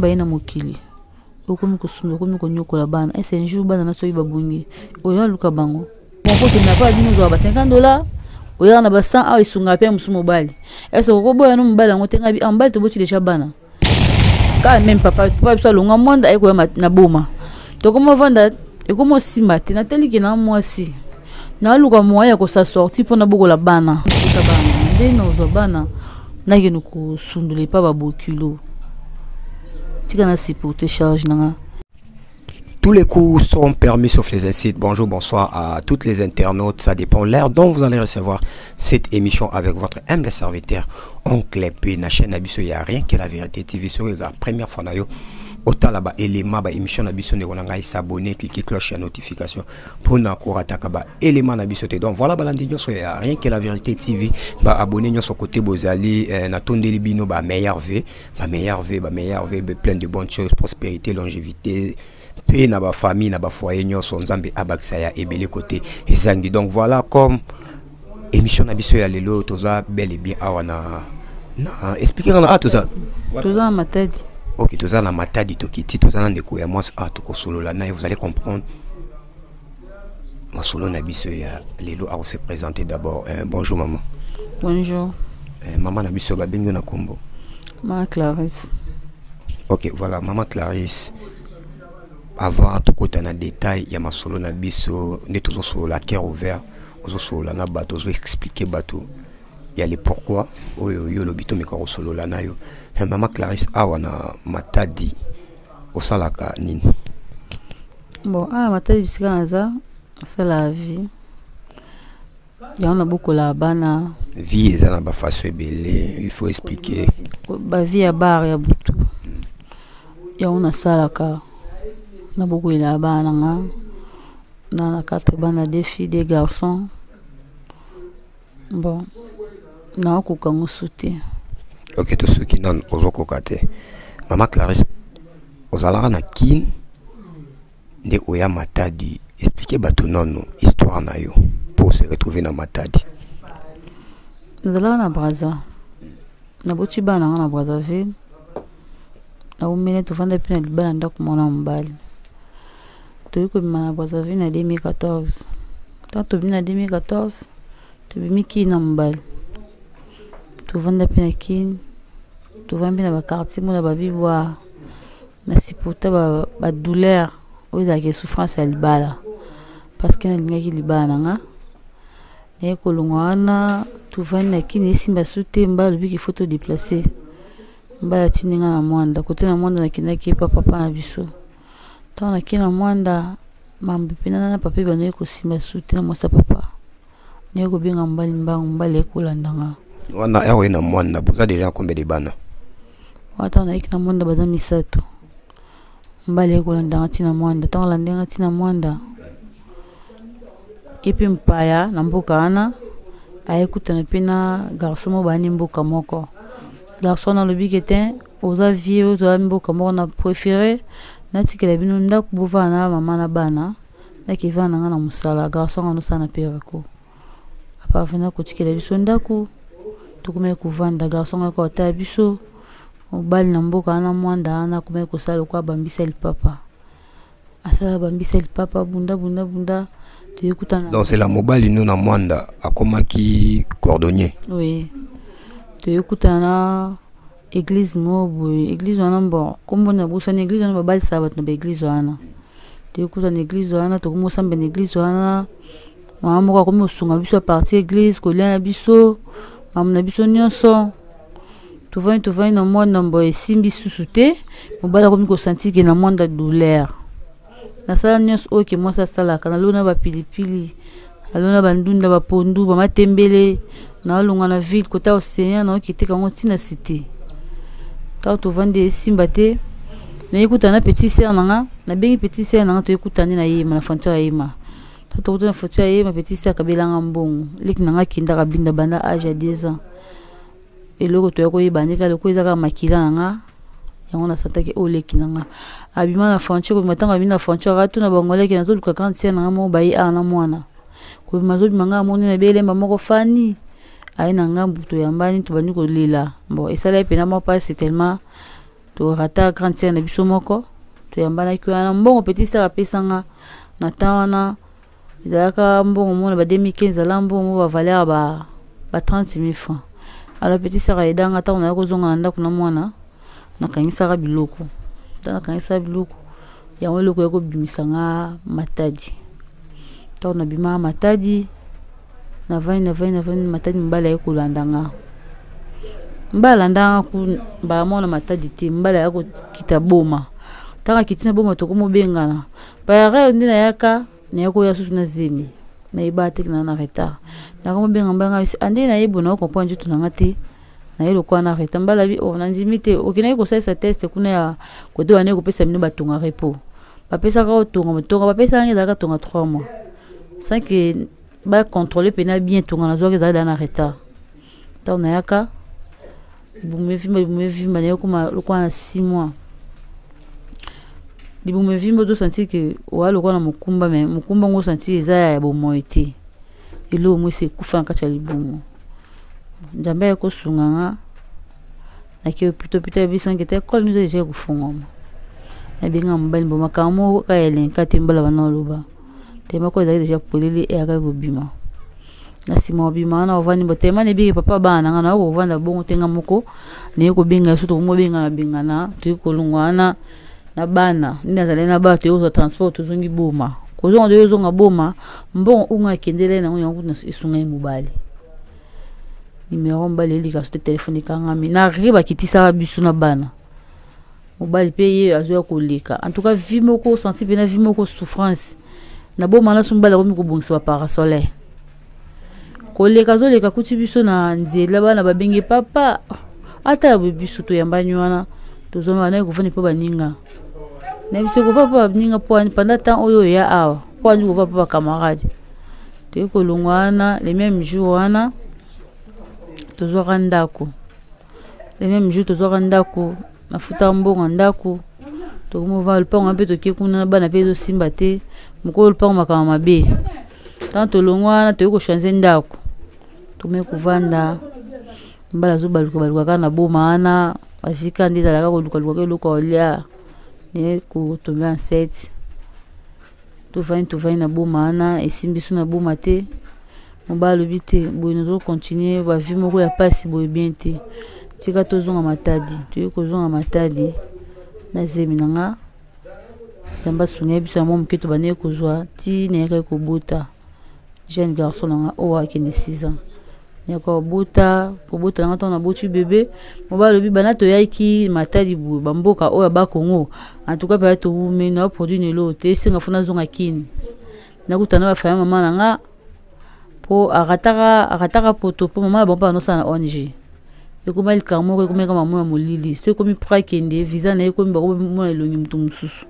Baina mokili okomi kusunda okomi konyokola bana ese un jour bana na soyi babungi oya luka bango moko na pa bino zo ba $50 oya na ba 100 a isunga pe musu mobali ese koboya no mobali ngo tenga bi ambali to boti deja bana ka même papa biso longa monda eko na boma to komo vanda ekomo simate na teliki na mwasi na luka moya ko sa sorti pona bokola bana ka bana ndeno zo bana na yenu ko sundule pa ba bokilo. Tous les coups sont permis sauf les incites. Bonjour, bonsoir à toutes les internautes. Ça dépend l'heure dont vous allez recevoir cette émission avec votre humble serviteur, Oncle P. Na chaîne Abisso, il n'y a rien que la vérité TV. C'est la première fois que autant là-bas, élément, émission Abisso, on a s'abonner, cliquer cloche à notification pour nous encourager à élément Abisso. Donc voilà, il n'y a rien que la vérité TV. Abonnez-vous sur côté Bozali, na Tondeli Bino, meilleur V, plein de bonnes choses, prospérité, longévité. Paix na ba famille na ba foyer nyonso nzambe abaksaya ebele côté ezangi. Donc voilà comme émission na biso ya lelo toza bel et bien awana na expliquer na toza toza matadi. OK, toza na matadi tokiti toza na ndeko ya mwasi to solo là na vous allez comprendre ma solo na biso ya lelo a se présenter d'abord. Bonjour maman. Bonjour. Maman na biso ba bengo na kombo. Maman Clarisse. OK, voilà maman Clarisse. Avant tout côté na détail ya masolo na biso ne toujours sur la cœur ouvert ozo sur la na bato ozo expliquer bato ya les pourquoi oyo yo lobito me ko solo la na yo maman Clarisse awana matadi osalaka nini. Bon matadi bisika naza c'est la vie ya on a beaucoup la bana vie ezana ba façon ebele il faut expliquer ba vie ya bar ya butu ya on a salaka na beaucoup il a bana na 4 bana, 2 filles, 2 garçons. Bon na ko kango souté. OK, to ceux qui non ozoko kate maman Clarisse ozalaka na kin de oya matadi expliquer bato non histoire na yo pour se retrouver na matadi. Zala na Braza na boti bana na Brazzaville na umene to fanda pina libala ndako mona mbali to yuko na Brazzaville na 2014 tanto bina 2014 to bimiki na mbali to vanda pina kin to vanda na ba quartier mona ba vivwa na sipota ba douleur oza ke souffrance ya libala parce que na lingi libala nga ne ko lungwana to vanda kin simba sute mbalo biki photo déplacer mbala tininga na mwanda kote na mwanda na kinaki papa na biso tona kina mwanda mambi pena na papa bano ko simba sute na mosa papa ne ko binga mbali mbangu mbali kulandanga wana ewe na mwanda buza deja combien de bana wata na ikina mwanda baza misato mbali kulandanga tina mwanda tona landenga tina mwanda epi mpaya na mboka ana ayekutana pena garçon mo bani mboka moko garçon na lobi kete oza vieux to mboka moko na préféré na tikela bino ndako bovana mama na bana na kivana nga na musala garçon nga no sana pereko apa vena ko tikela biso ndako tukume kuvanda garçon nga ko ta biso obali na mboka na mwanda na kume ko sala kwa bambisa li papa asala bambisa li papa bunda tuyekutana. Donc c'est la mobile nous na mwanda akomaki cordonnier. Oui. Tuyekutana église mobo église wana bon kombo na busa na église wana babali sabat na église wana tuyekutana église wana tokomosamba na église wana mama moko akomi osunga biso a partir église kolia na biso mama na biso nyonso tuvani na mwanda mbo esimbi susu te mobali akomi kosentir ke na mwanda douleur na sala nyonso oyo ke mwasi asalaka na lona bapilipili alona bandunda ba pondu ba matembele na longa na ville kota océan na okite kango tina cité ta to vande simba te na écoute na petit sœur nanga na bengi petit sœur nanga to écoute na yema na frontière yema ta to na frontière yema petit sœur kabelanga mbongo leki nanga kinda kabinda banda âge à 10 ans et loko to yako yibandika loko ezaka makila nanga yango na sataki oleki nanga abima na frontière ko matanga bina frontière ratu na bangole ki nazo luka 40 nanga mo bayi ana mwana ko mazo bimanga moni na belemba moko fani ai nanga mbuto yambani to bani ko lela bon esala pena mo pas c'est tellement to rata 40 na biso moko to yambana ki ana mbongo petit sera pesanga na tawana izaka mbongo mona ba 2015 la mbongo ba valeur ba 30,000 francs alors petit sera edanga ta na ko zonga na ndako na mwana na kanisa biloko na kanisa biloko ya loko yako bimisanga matadi ta na bima matadi na vani matadi mbala yako landanga mbala ndanga ku ba mona matadi te mbala yako kitaboma taka kitina boma to komo bengana ba ya ndina yaka na yako ya susu na zemi na ibate na retard na komo benga mbanga ande na yebo na ko ponje tu na ngati na yelo kwa na retard mbala bi o na ndimite okina ko sa test kuna ya ko do ane ko pesa mino batunga repo ba pesa ka otunga mutonga ba pesa ngi daka tunga 3 mois sans que ba contrôler pena bien tunga na zo ke za na retard ta na yaka bumevimba na yoko lokwa na 6 mois libumevimba do sentir que wa lokwa na mukumba mais mukumba ngo sentir eza ya bomoité ilo mo se kufa nka cha libumu njamba ko sunganga na ki plutôt bisange te école nous déjà kufungoma na binga mbali bo makamo ka elenka tembala bana loba tema ko déjà polele e aka go bima na simo bima na ovani botema ne bi papa bana ngana ko vanda bongo tenga moko ne ko binga suto mo binga na binga na tu ko lungwana na bana nina zale na ba te uzo transport uzungi boma ko zonga de zonga boma mbon unga kendele na ngo na isunga mobali numéro mbali lika sur téléphone kanga mi na riba kitisa bisu na bana mobali paye azo ko lika en tout cas vie moko senti bena vie moko souffrance na boma na sumbala ko mi ko bongisa parasolaire ko leka zo leka kuti biso na nzela bana babenge papa ata bisu to yambanywana to zoma na ko fani po baninga na biso ko papa baninga po pendant temps oyo ya awa po ani ko papa camarade te ko lungwana les mêmes jours wana tozo randako les mêmes jours tozo randako na futa mbongo ndako to mo va le pont un peu to ki kuna bana pe zo simba te moko le pont makama mabe tanto longwana to ko changer ndako to me kuvanda mbala zo baluka kana boma ana afika ndita la ko luka luka olia ne ko tomber enceinte to vain na boma ana esimbi suna boma te mobalo bite boy nous continuer ba vie moko ya pasi boy bien te tika to zonga matadi to ko zonga matadi na zemi nanga tamba sunya bisa mo mketo bane ko zwa ti ne ko buta jeune garçon nanga o wa kini 6 ans ne ko buta nanga to na botu bébé mobalo bi bana to yaki matadi bu bamboka o ya ba Congo en tout cas pa to me na produit ne lo te singa funa zonga kini na kutana ba fama mama nanga po agataka poto po mama bon pa no sana ONG ekoma il kamo ko komeka mama molili c'est comme pra kende visa na ekomi ba ko mo elongi mutu mususu.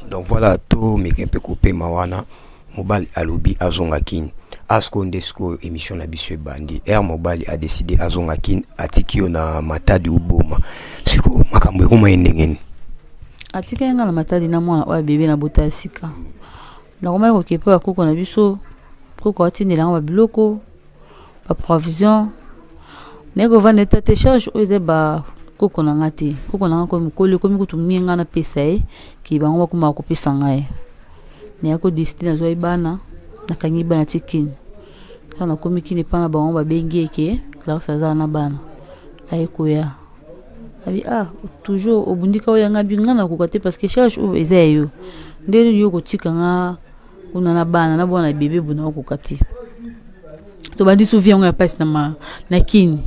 Donc voilà tout mais un peu coupé mawana mobile alobi azonga kin asko ndesko émission na biso bandi air mobile a décidé azonga kin atikio na matadi uboma siko makambo ekoma endengeni atika nga na matadi na mwana wa bébé na bota sika na koma ko kepo ya koko na biso koko atindela nga biloko ba provision nego va neta te charge oze ba koko na ngati koko na ngako mikolo ko mikutu mienga na pesa ki bango bakuma ko pesa ngai ne yako destina zo ibana na kanyi bana tikini sana komikini pana bango ba bengeke classe za na bana ayiko ya abi toujours obundika oyanga bingana ko kate parce que charge o ezeyo ndelo yo ko tika nga kuna na bana na bona bébé buna ko kate to bandi souviens nga passe na kini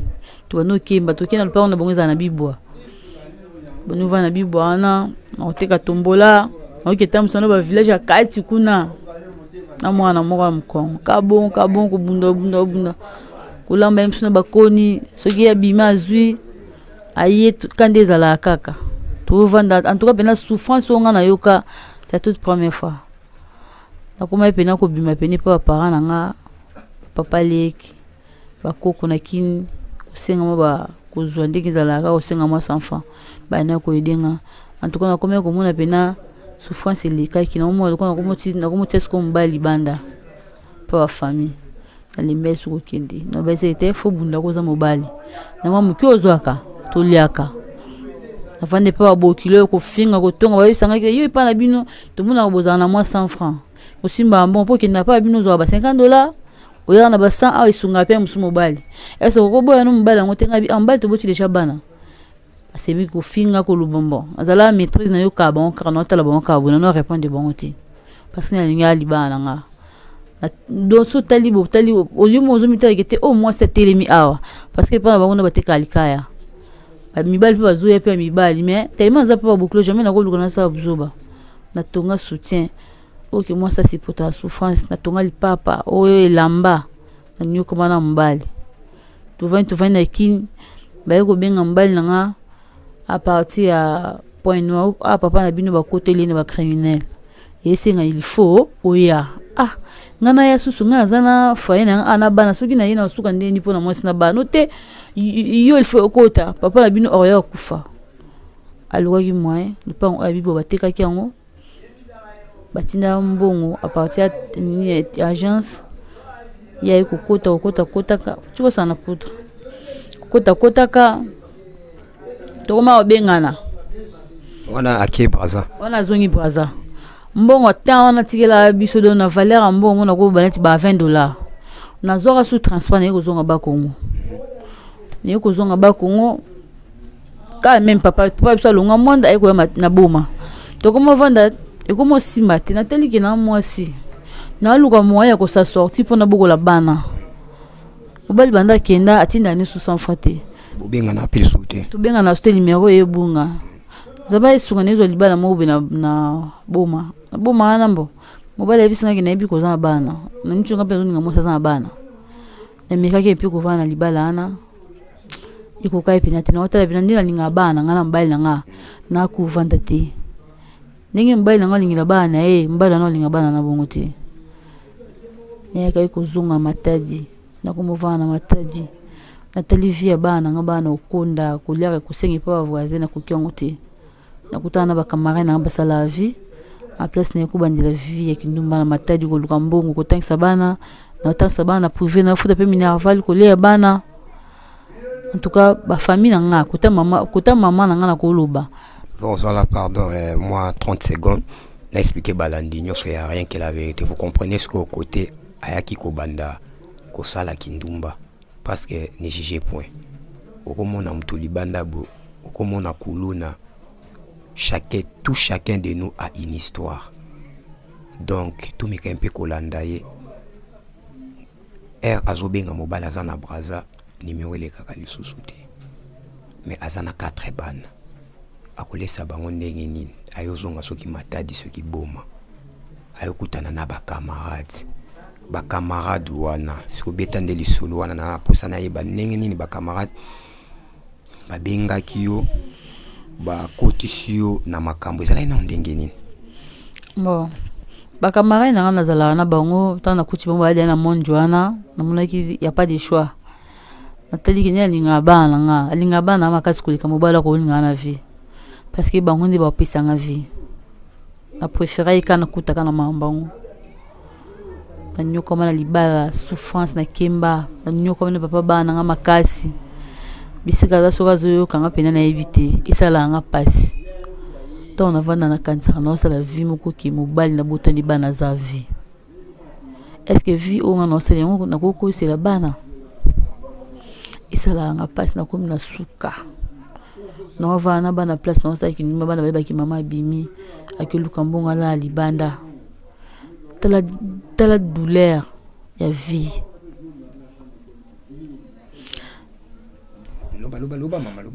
to no kemba to kena pa na bongeza na bibwa bonu va na bibwa na oteka tombola oketa msano ba village ya kati kuna na mwana moko mkongo kabon ko bunda kulamba msuna bakoni soki ya bima zui aye kande zala kaka to vanda en tout cas pena souffrance on na yoka c'est toute première fois na kuma pena ko bima peni pa parents nanga papa leki bakoko na kin kusenga ba kuzwa ndiki zala ka kusenga mwa enfant ba na ko edenga en tout cas na kuma ko mona pena souffrance eleka ki na mo ko na ko tesko mbali banda pa famille na limesu ko kende no ba c'était fo bunda ko za mobali na mamu ki ozwaka to liaka na vande pa bo kilo ko finga ko tonga ba bisanga ki yo pa na bino to mona ko bozana na moi 100 francs ko simba bon po ki na pa bino zo ba $50 o ya na ba 100 a isunga pe musu mobali ese ko boya no mobali ngo tenga bi ambali to boti deja bana asebi ko finga ko lubombo azala maîtrise na yo ka bon ka no tala bon ka bon no répondre bon ti parce que na linga libana nga do so tali o yo mo zo mitala kete au moins c'est telemi awa parce que pa na bango na bateka alikaya ba mibali pe bazo ya pe mibali mais tellement za pa bouclo jamais na ko lukana sa buzoba na tonga soutien OK moi ça c'est pour ta souffrance na tonga lipapa o elamba na nyo koma na mbali to vin na kin ba ko benga mbali nga à partir à point noir à papa na bino ba côté lene ba criminel et c'est il faut oya ngana ya susu ngana zana faina ana bana soki na yina suka ndeni pona mwasi na bana te yo il faut okota papa na bino oya kufa alwa ki moyen le pan abibo bateka ki yango batinda mbongo à partir ni agence ya kokota ka tuko sana putra kota ka tokoma obengana wana ake braza wana zongi braza mbongo tana tikela biso do na valeur mbongo na ko baneti ba $20 na zoka sous transport ne ko zonga ba Congo ne ko zonga ba Congo ka même papa biso longa monde ay ko na boma to komo vanda e komo simate na teliki na mwasi na luka moya ko sa sorti pona boko la bana obali banda kenda atinda ni sous sanfate bobenga na peso te to benga na sto numéro e bunga zaba esunga nezo libala mo na boma nambo mobali ebisinga ki na ebi ko za bana na nchunga pe nzinga mo sa za bana na mika ke epi ko vana libala ana iko kai pinati na otala pinandi na linga bana ngana mbali nga na ku vanda te ningi mbali nga linga bana mbali na linga bana na bongo te ne kai ko zunga matadi na ko movana matadi na televia bana nga bana okonda kuliaka kusengi pa voisin na kukyongo te na kutana ba camarade na basala vie a place na kubandila vie ya kindumba na matadi ko luka mbongo ko tankisa bana na tankisa bana privé na futa pe minerval ko lea bana en tout cas ba famille na nga kuta mama na nga na ko loba voilà pardon moi 30 secondes na expliquer balandi nyoso ya rien que la vérité vous comprenez ce qu'au côté ayaki ko banda ko sala kindumba parce que ne jugez point okomona mtu libanda bo okomona kuluna chacun de nous a une histoire donc tout meka mpe kolanda ye azobenga mobali aza na braza numéro elekaka lisusu te mais aza na 4 bana akolesa bango ndenge nini ayozonga soki matadi soki boma ayokutana na bakamarade wana sikobeta nde lisolo wana na posa na yeba ndenge nini bakamarade babengaki yo bakotisi yo na makambo ezalaki na ndenge nini bon bakamarade na nga nazala na bango ntango nakuti bango bayadi na monde wana namonaki ya pas de choix nataliki ni alinga bana nga alinga bana makasi koleka mobali akolinga na vie parce que bango nde bapesanga vie na préféré eka nakutaka na mambango na nyokoma na libala souffrance na kemba na nyokoma na papa bana nga makasi bisika za soka zoyoka nga pena na evite isala nga pasi to na vanda na kanisa na osala vie moko ki mobali na botani bana za vie est-ce que vie o nga na osala ngo na koko c'est la bana isala nga pasi na komi na suka na vana bana place na osala ki nyuma bana ba ki mama bimi akiluka mbonga la libanda tala douleur ya vie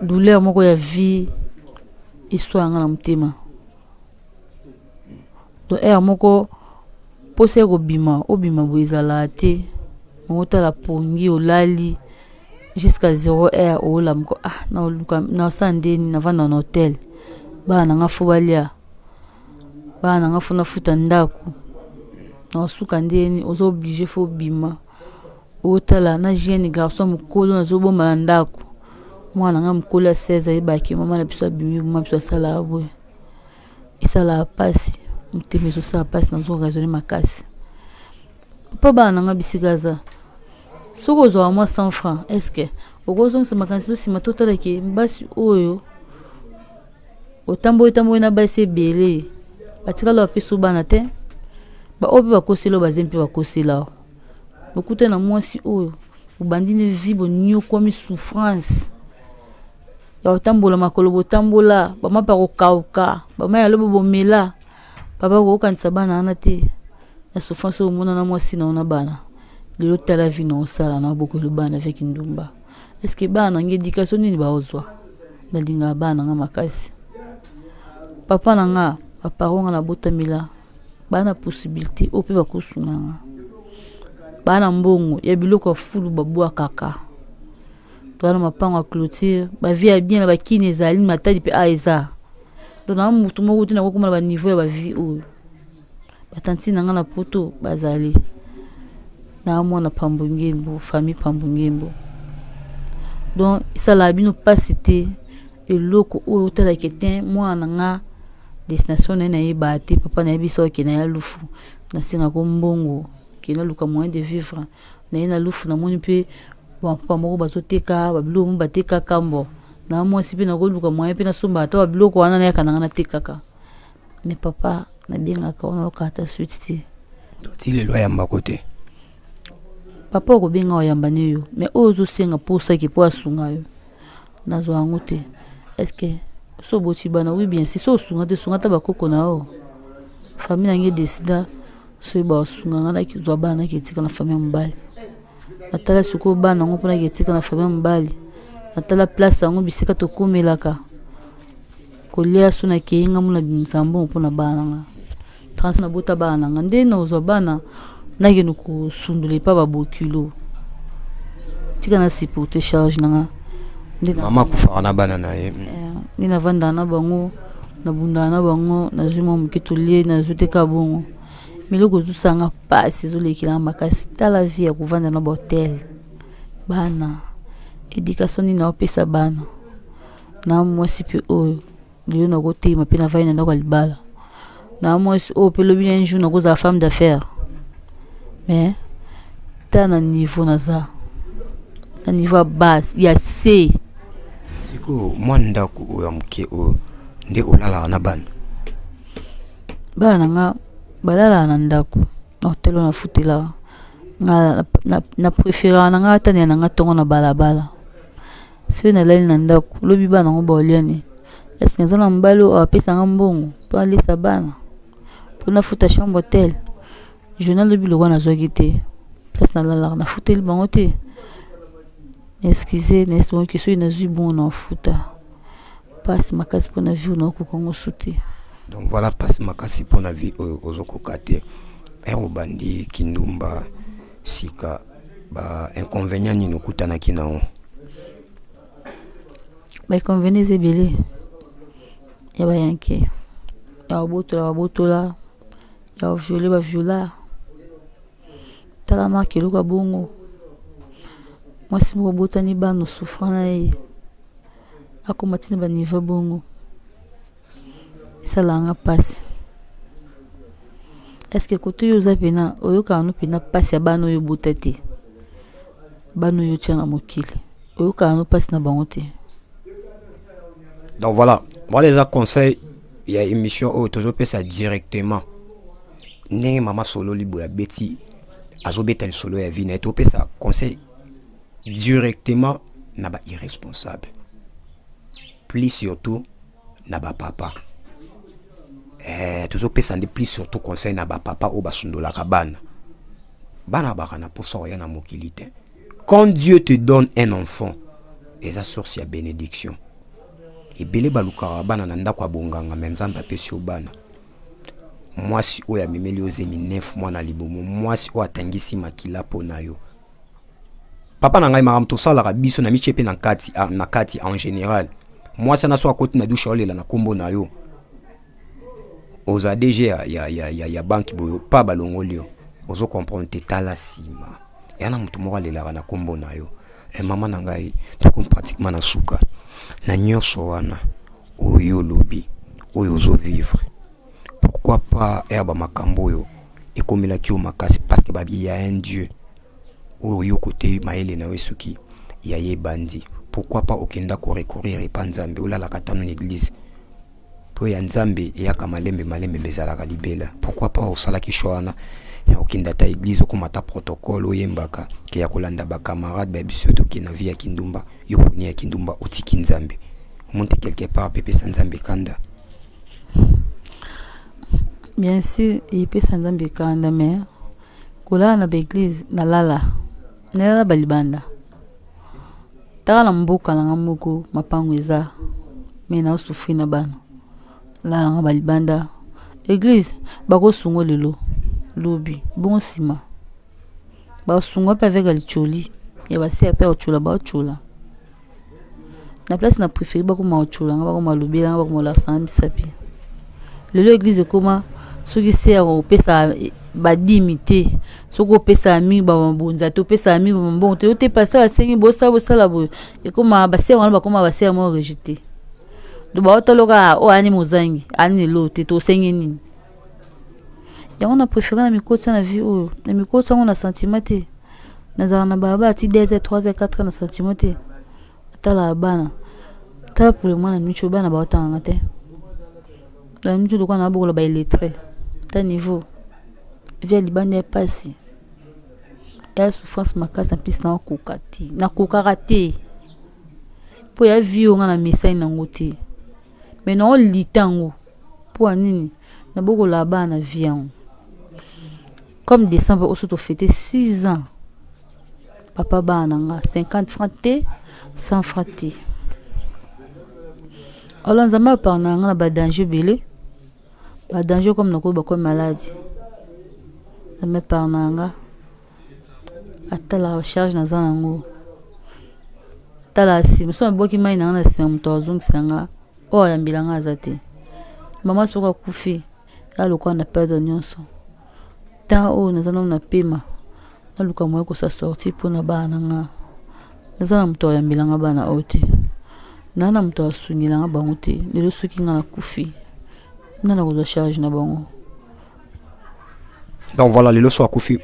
douleur moko ya vie histoire nga na mutema to moko pose obima boizala te mota la pongi olali jusqu'à 0 heure ola mko na luka na sandeni na vanda na hotel bana nga fobalia bana nga funa futa ndako na suka ndeni ozo obligé fo bima otala na jeune garçon mukolo na zo bomba na ndako mwana nga mukolo 16 ayebaki mama na biso bimi mama biso sala abwe isala pasi muteme zo sa pasi na zo raisonner makasi papa bana nga bisigaza soko zo moi 100 francs est-ce que okozo nsema kanti sima totala ke mbasi oyo otambo na basi belé batikala bapeso bana te ba obi bakoselo bazempe bakosela okuta na mwasi oyo ubandine vibo nyoko mi souffrance ya otambola makolo botambola bama pa kokauka bama ya lobo bomela papa ko kanisa bana ana te ya souffrance o mona na mwasi na ona bana lelo tala vi na osala na bokolo bana avec ndumba est-ce que bana nge éducation nini ba ozwa na linga bana nga makasi papa na nga papa ronga na botamila bana possibilité ope bakosunga bana mbongo ya biloko fulu babwa kaka toana mapango clôture ba vie bien na bakini ezali matadi pe aiza dona mutu moko tina kokoma ba niveau ya ba vie oyo batanti na nga na poto bazali na mwana pambungembo famille pambungembo donc isala bino pasité eloko oyo tala keten mwana nga destination na yeba te papa na biso ke na ya lufu na singa ko mbongo ke na luka moyen de vivre na lufu na moni pe bon papa moko bazoteka babilo mu bateka kambo na moi sipe na ko luka moyen pe na somba ta babilo ko wana na yakana na tekaka mais papa na bien ka ona okata suite ti le loya makote papa ko benga oyamba neyo mais ozo senga posa ki po asunga yo nazo angote est-ce que so boti bana oui bien si so sunga te sunga ta bakoko na o famille na nge décida so ba sunga ngana ki zo bana ki tika na famille mbali atala suko bana ngo pona ki tika na famille mbali atala place ngo bisika to komelaka kolia suna ke inga muna bimsambo pona bana nga trans na bota bana nga ndena zo bana na ke nuko sundule pa ba bokilo tika na sipo te charge nga mama kufa na bana na ye ni na vanda na bango na bunda na bango na zuma mukitolie na zoteka bongo miloko zusanga pasi zolekila makasi tala vie ya kuvanda na hotel bana éducation ni na opesa bana na mwasi pe oyo lio na kote ma pe na vaina na kwa libala na mwasi o pe lobi un jour na koza femme d'affaires mais ta na niveau na za na niveau bas ya C siko mwanda ku ya mke o nde olala na bana bana nga balala na ndako na hotel na futela na préféra na nga tani na nga tongo na balabala se na lali na ndako lobi bana ngo boliani est-ce que na mbalo apesa nga mbongo po alisa bana po na futa chambre hotel journal lobi lo na zoki te place na lala na futel bango te excusez n'est-ce pas que soit na zui bon na futa passe makasi pour na vie na ko kongo souté. Donc voilà, passe makasi pour la vie aux okokate un bandi kindumba sika ba inconvénient ni nokutana kinao ba inconvénients ebele ya ba yanke ya botola ya violer tala marque luka bongo mwasi mo botani bano souffrant na ye akomatine ba niveau bongo salanga passe est-ce que côté yo zapena oyoka no pena passe ya bano yo botati bano yo tchana mokili oyoka no passe na bango te. Donc voilà, moi les conseils il y a une émission où toujours peut ça directement né mama solo libo ya beti azobeta solo ya vie na to peut ça conseil directement na ba irresponsable plus surtout na ba papa toujours pesa ndi plus surtout conseil na ba papa o basundola kabana bana bakana pour ça ya na mokilité. Quand Dieu te donne un enfant et ça source ya bénédiction et belé baluka bana na ndako abonganga menzamba pesi obana mwasi oyo amemeli ozemi 9 mois na libumu mwasi oyo atangisi makila po na yo papa na ngai makambo tosalaka biso na miche pe na kati en général mwasi na so akoti na dusha olela na kombo na yo oza DG ya banki boyo pa balongoli yo ozo comprendre te tala sima yana mutu moko alelaka na kombo na yo mama na ngai tokomi pratiquement na suka na nyonso wana oyo lobi oyo ozo vivre pourquoi pas herba makambo oyo ekomelaki yo makasi parce que babi ya un dieu oyo côté maele na wesuki ya yebandi pourquoi pas okenda ko recourir epa nzambe olala katano na église po ya nzambe eyaka malembe bezalaka libela pourquoi pas osalaki shwana ya okenda ta église okomata protocole oyembaka ke ya kolanda ba camarade ba biso toki na vie ya kindumba yo poni ya kindumba otiki nzambe monte quelque part pepe sa nzambe kanda. Bien sûr, il peut s'en aller quand mais kola na l'église na lala balibanda tala mboka na ngamoko mapango eza mais na souffri na bana la balibanda église bako sungo lelo lobi bon sima ba sungo pa avec alcholi ya ba se pa ochula ba ochula na place na préféré bako ma ochula ngaba ko malobela ngaba ko la sambi sapi lelo église koma soki se au pesa badimité soko pesa ami ba mbonza to pesa ami bon te passer à 5 bossa la bo et comme ba se wana ba koma ba se mo rejeté do ba otoloka o ani mozangi ani lo te to sengeni ya on a préféré na mikotsa na vie o na mikotsa on a sentiment te na zana baba ti 2 3 4 na sentiment te tala bana tala pour le moment na micho bana ba otanga te na micho do kana bokola ba illettré ta niveau via libane pasi ya souffrance makasa pis na kokati na kokaraté po ya vie on na message na ngote mais non litango po anini na boko la ba na vie en comme décembre au surtout fêter 6 ans papa ba na 50 francs t 100 francs t alors nzama par na ba danger belé ba danger comme na ko ba comme maladie me par nanga atala charge na zanango tala si muso boki mai na si muto zungisanga o ya mbilanga azate mama soka kufi aloko na perdre nyonso ta o na zana na pema aluka moyo ko sa sorti pona bana nga na zana muto ya mbilanga bana ote nana muto asungilanga bango te lelo soki nga na kufi nana ko charge na bango. Donc voilà, les leçons à Koufi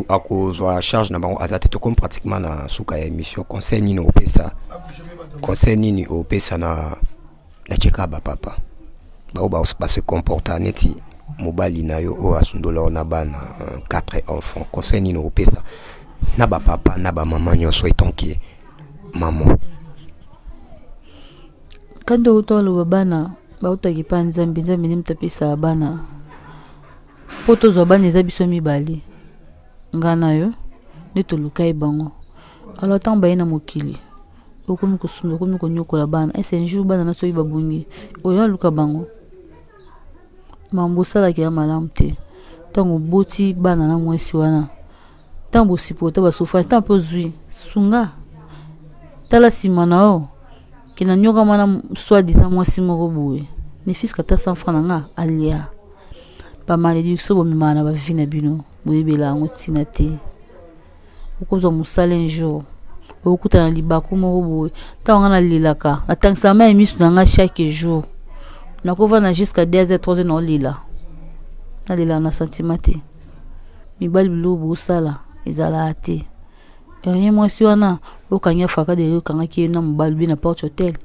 à cause de la charge na bango azate to comme pratiquement na suka ya émission conseil ni au pesa conseil ni au pesa na cheka ba papa ba se comporter neti mobali na yo o asundola na bana 4 enfants conseil ni au pesa na ba papa na ba maman nyoso etonki maman kando utolo bana ba utaki panza mbinza mini mtapisa bana poto zobani za biso mibali ngana yo neto lukai bango alors tant ba ina mokili okomi kosundo okomi konyokola bana ese njou bana na soki babungi oyo luka bango mambo sala ki amalam te tango boti bana na mwesi wana tango sipota ba souffrance tango zui sunga tala simana o kina nyoka mana soit disant mwesi moko boye ne fils kata 100 francs nga alia ba malédiction bo mimana ba vina bino boyebela ngo tina te okozo musala un jour okuta na libako moko boye tanga na lilaka atangisa ma emisu na chaque jour nakova na jusqu'à 2h 3h na lila na lila na sentiment te mibali bilo bo sala ezala te rien moi si wana okanya faka de okanga ki na mobali bi na porte hotel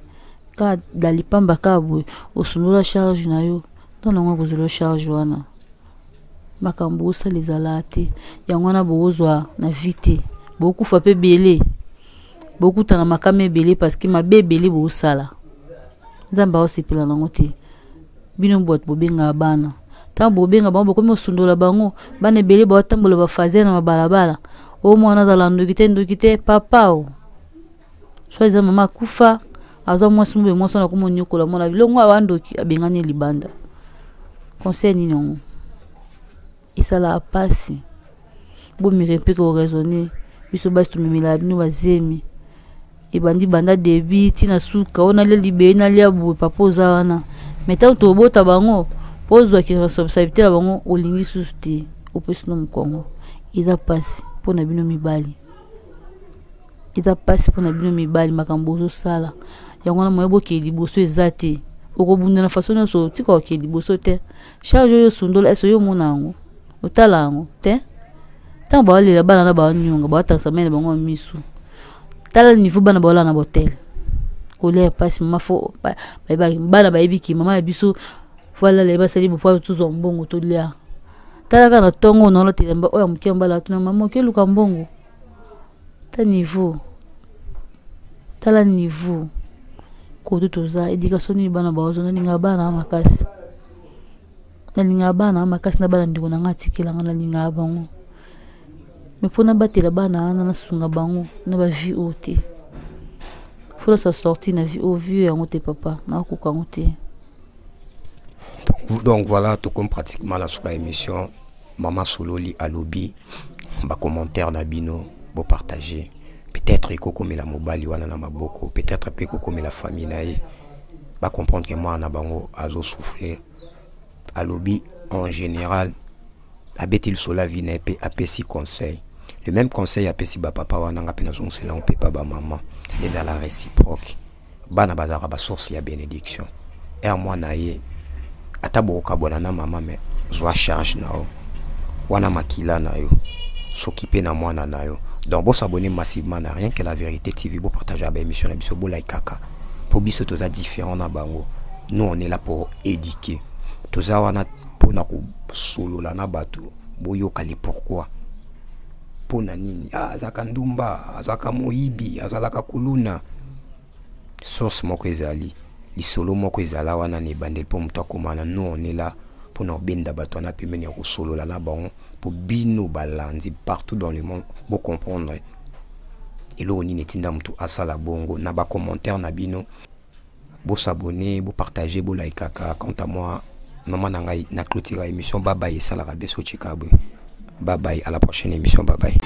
ka dalipamba ka boye osunula charge na yo tona ngo kuzolo charge wana makambo sa les alate yango na bozwa na vite beaucoup fa pe belé beaucoup tana makame belé parce que ma bébélé bo sala nzamba osipela na ngote bino bot bobenga bana ta bobenga bango komi osundola bango bana belé ba tambola ba fazer na balabala o mwana za ndukite papa o choiza mama kufa azo mwasi mbe mwasi na komonyokola mwana bilongo awandoki abengani libanda conseil ni non isala pasi bo mirempe ko raisonner biso basi tumemela bino bazemi ebandi banda debi tina suka ona le libé na lia bo papa oza wana meta to bota bango pozwa ki responsabilité la bango olingi susti opesino mkongo eza pasi pona bino mibali eza pasi pona bino mibali makambo zo sala yango na moyebo ke liboso ezate okobunda na façon so tika ke liboso te charge yo sundola eso yo monango otala ngo te tant ba le bana na ba nyonga ba tansa mene bango misu tala niveau bana ba na hotel ko le pasi mafo ba bana ba ebiki mama ya biso voilà les basali bo pa tout zombongo to lia tala kana tongo na lote mba oya mukemba la tuna mama ke luka mbongo ta niveau tala niveau ko tutoza éducation ni bana ba ozona ninga bana makasi na ninga bana makasi na bana ndiko na ngati kila ngana ninga bango mais pona batela bana na sunga bango na ba vie ote faut sa sortir na vie au vieux yango te papa na ko kangote. Donc voilà, tout comme pratiquement la soirée émission Maman Sololi à lobby ba commentaire na bino bo partager peut-être Koko la mobali wana na maboko peut-être pe Koko la famille nae ba comprendre que moi na bango azo souffrir à lobby en général abetil sola vina pe apesi conseil le même conseil apesi ba papa wana nga pena zonse la on peut pas ba maman les à la réciproque bana bazara ba source ya bénédiction et moi nae atabo kabona na mama mais zwa charge nao wana makila na yo s'occuper na mwana na yo donc bon s'abonner massivement na rien que la vérité TV bo partager à émission na biso bo like kaka pour biso toza différent na bango nous on est là pour éduquer toza wana pour na ko solo la na bato boyo kali pourquoi pona nini azaka ndumba azaka moyibi azalaka kuluna source moko ezali lisolo moko ezala wana ne bandel po muto akomana nous on est là pour nous benda bato na pemeni ya solo la na bango pour bino balandi partout dans le monde pour comprendre et lo ni netinda mutu asala bongo na ba commentaire na bino bo s'abonner bo partager bo like kaka quant à moi maman na ngai na clôture émission bye bye sala ka beso chikabwe bye bye à la prochaine émission bye bye.